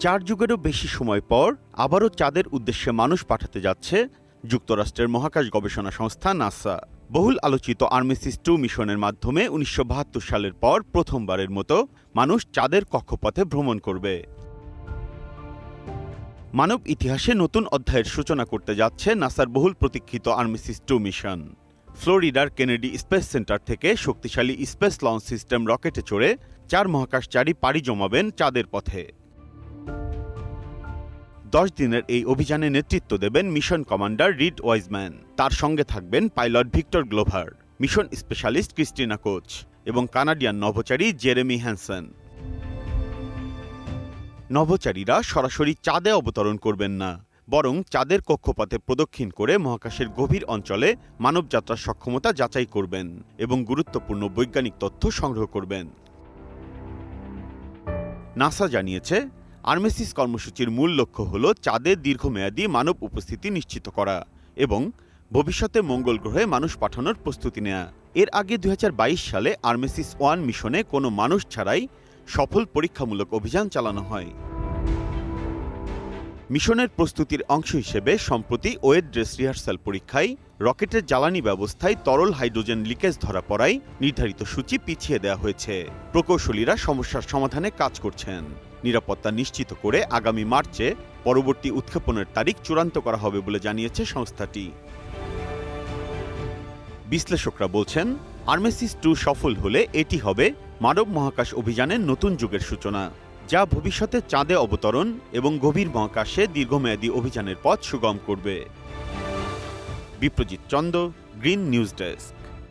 4 যুগেরও বেশি সময় পর আবারও চাঁদের উদ্দেশ্যে মানুষ পাঠাতে যাচ্ছে যুক্তরাষ্ট্রের মহাকাশ গবেষণা সংস্থা নাসা। বহুল আলোচিত আর্মিসিস 2 মিশনের মাধ্যমে ১৯৭২ সালের পর প্রথমবারের মতো মানুষ চাঁদের কক্ষপথে ভ্রমণ করবে। মানব ইতিহাসে নতুন অধ্যায়ের সূচনা করতে যাচ্ছে নাসার বহুল প্রতীক্ষিত আর্মিসিস 2 মিশন। ফ্লোরিডার কেনেডি স্পেস সেন্টার থেকে শক্তিশালী স্পেস লঞ্চ সিস্টেম রকেটে চড়ে 4 মহাকাশচারী পাড়ি জমাবেন চাঁদের পথে। 10 দিনের এই অভিযানে নেতৃত্ব দেবেন মিশন কমান্ডার রিড ওয়াইজম্যান। তার সঙ্গে থাকবেন pilot Victor Glover, mission specialist Christina Koch এবং কানাডিয়ান নভোচারী জেরেমি হ্যানসেন। নভোচারীরা সরাসরি চাঁদে অবতরণ করবেন না, বরং চাঁদের কক্ষপথে প্রদক্ষিণ করে মহাকাশের গভীর অঞ্চলে মানবযাত্রার সক্ষমতা যাচাই করবেন এবং গুরুত্বপূর্ণ বৈজ্ঞানিক তথ্য সংগ্রহ করবেন। নাসা জানিয়েছে, আর্মিসিস কর্মসূচির মূল লক্ষ্য হল চাঁদে দীর্ঘমেয়াদী মানব উপস্থিতি নিশ্চিত করা এবং ভবিষ্যতে মঙ্গল গ্রহে মানুষ পাঠানোর প্রস্তুতি নেওয়া। এর আগে ২০২২ সালে আর্মিসিস 1 মিশনে কোনো মানুষ ছাড়াই সফল পরীক্ষামূলক অভিযান চালানো হয়। মিশনের প্রস্তুতির অংশ হিসেবে সম্প্রতি ওয়েট ড্রেস রিহার্সাল পরীক্ষায় রকেটের জ্বালানি ব্যবস্থায় তরল হাইড্রোজেন লিকেজ ধরা পড়ায় নির্ধারিত সূচি পিছিয়ে দেওয়া হয়েছে। প্রকৌশলীরা সমস্যার সমাধানে কাজ করছেন। নিরাপত্তা নিশ্চিত করে আগামী মার্চে পরবর্তী উৎক্ষেপণের তারিখ চূড়ান্ত করা হবে বলে জানিয়েছে সংস্থাটি। বিশ্লেষকরা বলছেন, আর্মিসিস 2 সফল হলে এটি হবে মানব মহাকাশ অভিযানের নতুন যুগের সূচনা, যা ভবিষ্যতে চাঁদে অবতরণ এবং গভীর মহাকাশে দীর্ঘমেয়াদী অভিযানের পথ সুগম করবে। Biprajit Chanda, Green News desk.